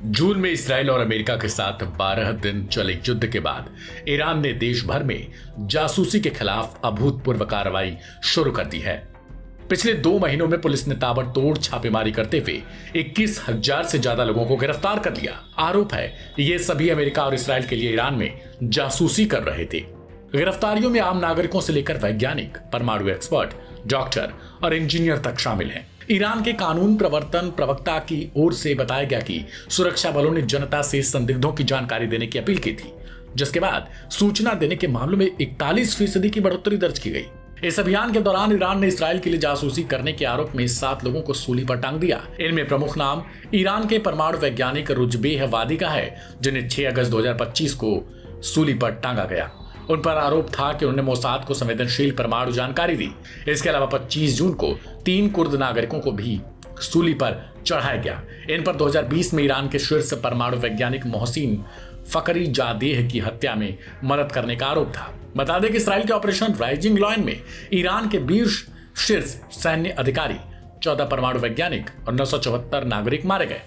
जून में इस्राएल और अमेरिका के साथ 12 दिन चले युद्ध के बाद ईरान ने देश भर में जासूसी के खिलाफ अभूतपूर्व कार्रवाई शुरू कर दी है। पिछले 2 महीनों में पुलिस ने ताबड़तोड़ छापेमारी करते हुए 21,000 से ज्यादा लोगों को गिरफ्तार कर लिया। आरोप है ये सभी अमेरिका और इस्राएल के लिए ईरान में जासूसी कर रहे थे। गिरफ्तारियों में आम नागरिकों से लेकर वैज्ञानिक, परमाणु एक्सपर्ट, डॉक्टर और इंजीनियर तक शामिल हैं। ईरान के कानून प्रवर्तन प्रवक्ता की ओर से बताया गया कि सुरक्षा बलों ने जनता से संदिग्धों की जानकारी देने की अपील की थी, जिसके बाद सूचना देने के मामलों में 41% की बढ़ोतरी दर्ज की गई। इस अभियान के दौरान ईरान ने इस्राएल के लिए जासूसी करने के आरोप में 7 लोगों को सूली पर टांग दिया। इनमें प्रमुख नाम ईरान के परमाणु वैज्ञानिक रुजबेह वादी का है, जिन्हें 6 अगस्त 2025 को सूली पर टांगा गया। उन पर आरोप था कि उन्होंने मोसाद को संवेदनशील परमाणु जानकारी दी। इसके अलावा 25 जून को 3 कुर्द नागरिकों को भी सूली पर चढ़ाया गया। इन पर 2020 में ईरान के शीर्ष परमाणु वैज्ञानिक मोहसिन फखरीजादेह की हत्या में मदद करने का आरोप था। बता दें कि इस्राएल के ऑपरेशन राइजिंग लायन में ईरान के 20 शीर्ष सैन्य अधिकारी, 14 परमाणु वैज्ञानिक और 974 नागरिक मारे गए,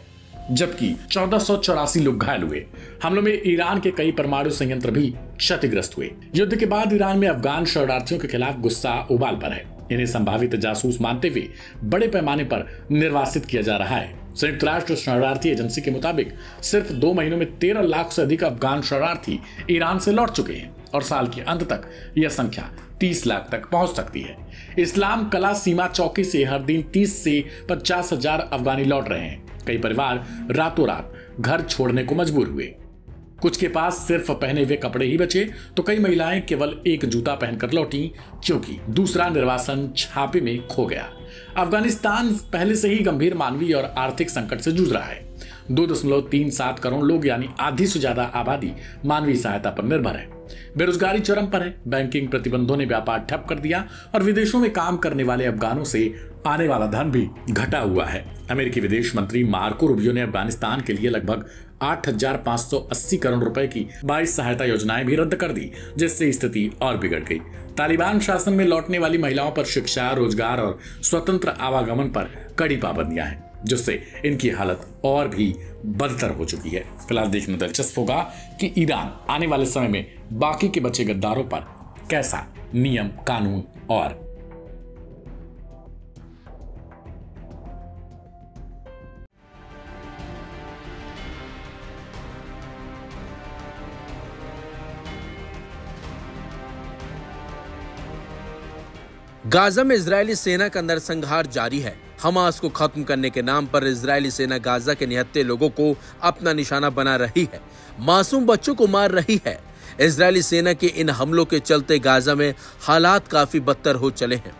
जबकि 1484 लोग घायल हुए। हमलों में ईरान के कई परमाणु संयंत्र भी क्षतिग्रस्त हुए। युद्ध के बाद ईरान में अफगान शरणार्थियों के खिलाफ गुस्सा उबाल पर है। इन्हें संभावित जासूस मानते हुए बड़े पैमाने पर निर्वासित किया जा रहा है। संयुक्त राष्ट्र शरणार्थी एजेंसी के मुताबिक सिर्फ 2 महीनों में 13 लाख से अधिक अफगान शरणार्थी ईरान से लौट चुके हैं और साल के अंत तक यह संख्या 30 लाख तक पहुंच सकती है। इस्लाम कला सीमा चौकी से हर दिन 30 से 50 हजार अफगानी लौट रहे हैं। कई परिवार रातों रात घर छोड़ने को मजबूर हुए। कुछ के पास सिर्फ पहने हुए कपड़े ही बचे, तो कई महिलाएं केवल एक जूता पहनकर लौटी, क्योंकि दूसरा निर्वासन छापे में खो गया। अफगानिस्तान पहले से ही गंभीर मानवीय और आर्थिक संकट से जूझ रहा है। 2.37 करोड़ लोग यानी आधी से ज्यादा आबादी मानवीय सहायता पर निर्भर है। बेरोजगारी चरम पर है। बैंकिंग प्रतिबंधों ने व्यापार ठप कर दिया और विदेशों में काम करने वाले अफगानों से आने वाला धन भी घटा हुआ है। अमेरिकी विदेश मंत्री मार्को रूबियो ने अफगानिस्तान के लिए लगभग 8,580 करोड़ रुपए की 22 सहायता योजनाएं भी रद्द कर दी, जिससे स्थिति और बिगड़ गई। तालिबान शासन में लौटने वाली महिलाओं पर शिक्षा, रोजगार और स्वतंत्र आवागमन पर कड़ी पाबंदियां हैं, जिससे इनकी हालत और भी बदतर हो चुकी है। फिलहाल देखना दिलचस्प होगा कि ईरान आने वाले समय में बाकी के बचे गद्दारों पर कैसा नियम, कानून और गाजा में इजरायली सेना का नरसंहार जारी है। हमास को खत्म करने के नाम पर इजरायली सेना गाजा के निहत्थे लोगों को अपना निशाना बना रही है, मासूम बच्चों को मार रही है। इजरायली सेना के इन हमलों के चलते गाजा में हालात काफी बदतर हो चले हैं।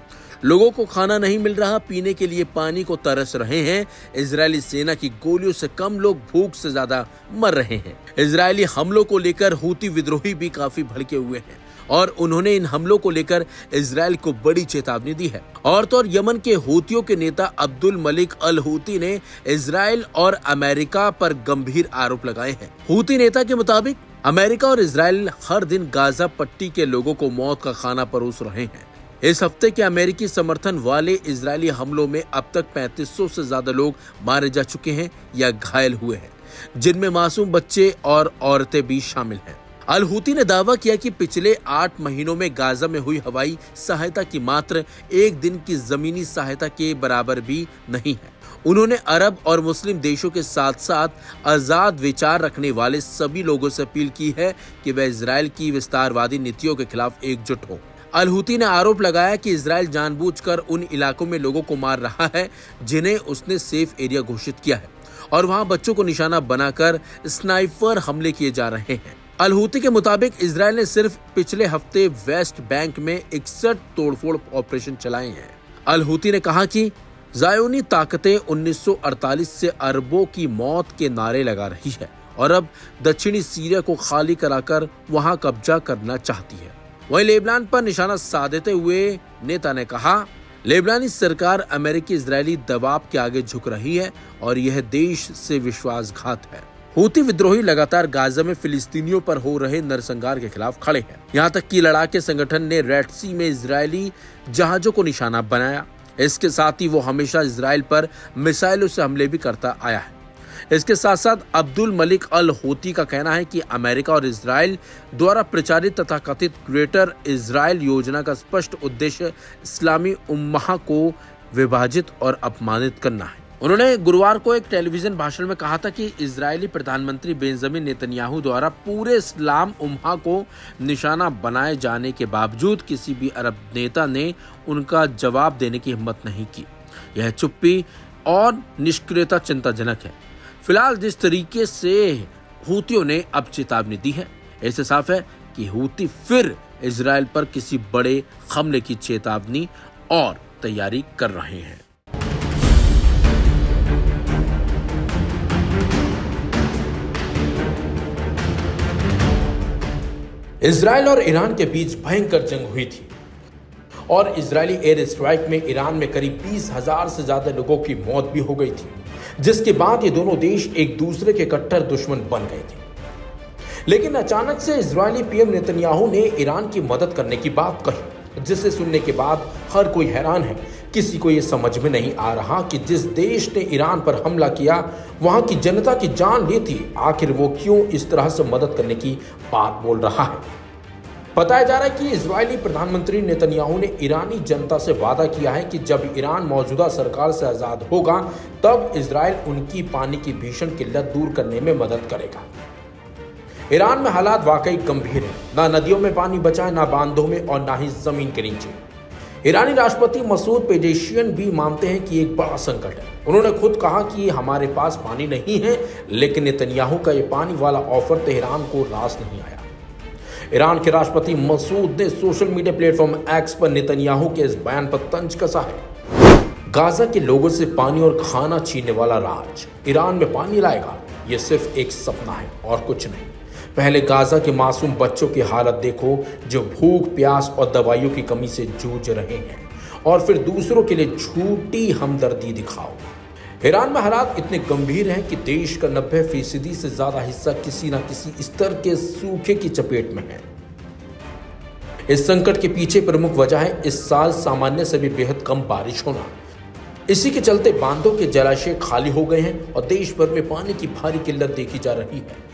लोगों को खाना नहीं मिल रहा, पीने के लिए पानी को तरस रहे हैं। इजरायली सेना की गोलियों से कम लोग भूख से ज्यादा मर रहे हैं। इजरायली हमलों को लेकर हूती विद्रोही भी काफी भड़के हुए हैं और उन्होंने इन हमलों को लेकर इजरायल को बड़ी चेतावनी दी है। और तो और यमन के हूतियों के नेता अब्दुल मलिक अल हूती ने इजरायल और अमेरिका पर गंभीर आरोप लगाए हैं। हूती नेता के मुताबिक अमेरिका और इजरायल हर दिन गाजा पट्टी के लोगों को मौत का खाना परोस रहे हैं। इस हफ्ते के अमेरिकी समर्थन वाले इजरायली हमलों में अब तक 3500 से ज्यादा लोग मारे जा चुके हैं या घायल हुए हैं, जिनमें मासूम बच्चे और औरतें भी शामिल हैं। अल हूती ने दावा किया कि पिछले 8 महीनों में गाजा में हुई हवाई सहायता की मात्र एक दिन की जमीनी सहायता के बराबर भी नहीं है। उन्होंने अरब और मुस्लिम देशों के साथ साथ आजाद विचार रखने वाले सभी लोगों से अपील की है कि वे इजरायल की विस्तारवादी नीतियों के खिलाफ एकजुट हों। अल हूती ने आरोप लगाया कि इजरायल जानबूझकर उन इलाकों में लोगों को मार रहा है जिन्हें उसने सेफ एरिया घोषित किया है, और वहां बच्चों को निशाना बनाकर स्नाइपर हमले किए जा रहे हैं। अल हूती के मुताबिक इजरायल ने सिर्फ पिछले हफ्ते वेस्ट बैंक में 61 तोड़फोड़ ऑपरेशन चलाए हैं। अल हूती ने कहा कि ज़ायोनी ताकतें 1948 से अरबों की मौत के नारे लगा रही है और अब दक्षिणी सीरिया को खाली कराकर वहां कब्जा करना चाहती है। वहीं लेबनान पर निशाना साधते हुए नेता ने कहा, लेबनानी सरकार अमेरिकी इजरायली दबाव के आगे झुक रही है और यह देश से विश्वासघात है। हूती विद्रोही लगातार गाजा में फिलिस्तीनियों पर हो रहे नरसंहार के खिलाफ खड़े हैं। यहाँ तक कि लड़ाके संगठन ने रेड सी में इजरायली जहाजों को निशाना बनाया। इसके साथ ही वो हमेशा इजरायल पर मिसाइलों से हमले भी करता आया है। इसके साथ साथ अब्दुल मलिक अल हूती का कहना है कि अमेरिका और इजराइल द्वारा प्रचारित तथा कथित ग्रेटर इजराइल योजना का स्पष्ट उद्देश्य इस्लामी उम्मा को विभाजित और अपमानित करना है। उन्होंने गुरुवार को एक टेलीविजन भाषण में कहा था कि इजरायली प्रधानमंत्री बेंजामिन नेतन्याहू द्वारा पूरे इस्लाम उम्मा को निशाना बनाए जाने के बावजूद किसी भी अरब नेता ने उनका जवाब देने की हिम्मत नहीं की। यह चुप्पी और निष्क्रियता चिंताजनक है। फिलहाल जिस तरीके से हूतियों ने अब चेतावनी दी है, ऐसे साफ है कि हूती फिर इजराइल पर किसी बड़े हमले की चेतावनी और तैयारी कर रहे हैं। इजराइल और ईरान के बीच भयंकर जंग हुई थी और इजरायली एयर स्ट्राइक में ईरान में करीब 20,000 से ज्यादा लोगों की मौत भी हो गई थी, जिसके बाद ये दोनों देश एक दूसरे के कट्टर दुश्मन बन गए थे। लेकिन अचानक से इजरायली पीएम नेतन्याहू ने ईरान की मदद करने की बात कही, जिसे सुनने के बाद हर कोई हैरान है। किसी को यह समझ में नहीं आ रहा कि जिस देश ने ईरान पर हमला किया, वहां की जनता की जान ली थी, आखिर वो क्यों इस तरह से मदद करने की बात बोल रहा है। बताया जा रहा है कि इजरायली प्रधानमंत्री नेतन्याहू ने ईरानी जनता से वादा किया है कि जब ईरान मौजूदा सरकार से आजाद होगा, तब इजराइल उनकी पानी की भीषण किल्लत दूर करने में मदद करेगा। ईरान में हालात वाकई गंभीर है। ना नदियों में पानी बचा है, ना बांधों में और ना ही जमीन के नीचे। ईरानी राष्ट्रपति मसूद पेजेशियन भी मानते हैं कि एक बड़ा संकट है। उन्होंने खुद कहा कि हमारे पास पानी नहीं है, लेकिन नेतन्याहू का ये पानी वाला ऑफर तेहरान को रास नहीं आया। ईरान के राष्ट्रपति मसूद ने सोशल मीडिया प्लेटफॉर्म एक्स पर नेतन्याहू के इस बयान पर तंज कसा है। गाजा के लोगों से पानी और खाना छीनने वाला राज ईरान में पानी लाएगा, यह सिर्फ एक सपना है और कुछ नहीं। पहले गाजा के मासूम बच्चों की हालत देखो, जो भूख, प्यास और दवाइयों की कमी से जूझ रहे हैं, और फिर दूसरों के लिए झूठी हमदर्दी दिखाओ। ईरान में हालात इतने गंभीर हैं कि देश का 90% से ज्यादा हिस्सा किसी न किसी स्तर के सूखे की चपेट में है। इस संकट के पीछे प्रमुख वजह है इस साल सामान्य से भी बेहद कम बारिश होना। इसी के चलते बांधों के जलाशय खाली हो गए हैं और देश भर में पानी की भारी किल्लत देखी जा रही है।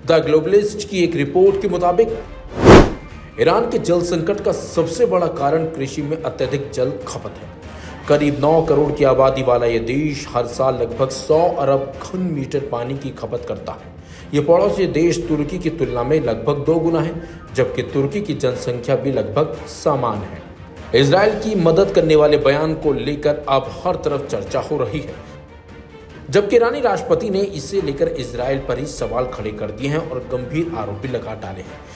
द ग्लोबलिस्ट की एक रिपोर्ट के मुताबिक ईरान के जल संकट का सबसे बड़ा कारण कृषि में अत्यधिक जल खपत है। करीब 9 करोड़ की आबादी वाला यह देश हर साल लगभग 100 अरब घन मीटर पानी की खपत करता है। यह पड़ोसी देश तुर्की की तुलना में लगभग 2 गुना है, जबकि तुर्की की जनसंख्या भी लगभग समान है। इजराइल की मदद करने वाले बयान को लेकर अब हर तरफ चर्चा हो रही है, जबकि ईरानी राष्ट्रपति ने इसे लेकर इजराइल पर ही सवाल खड़े कर दिए हैं और गंभीर आरोप भी लगा डाले हैं।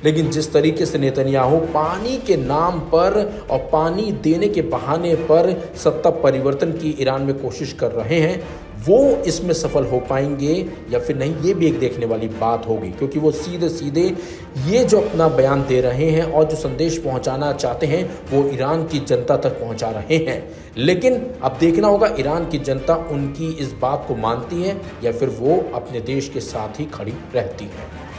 लेकिन जिस तरीके से नेतन्याहू पानी के नाम पर और पानी देने के बहाने पर सत्ता परिवर्तन की ईरान में कोशिश कर रहे हैं, वो इसमें सफल हो पाएंगे या फिर नहीं, ये भी एक देखने वाली बात होगी, क्योंकि वो सीधे सीधे ये जो अपना बयान दे रहे हैं और जो संदेश पहुंचाना चाहते हैं, वो ईरान की जनता तक पहुंचा रहे हैं। लेकिन अब देखना होगा ईरान की जनता उनकी इस बात को मानती है या फिर वो अपने देश के साथ ही खड़ी रहती है।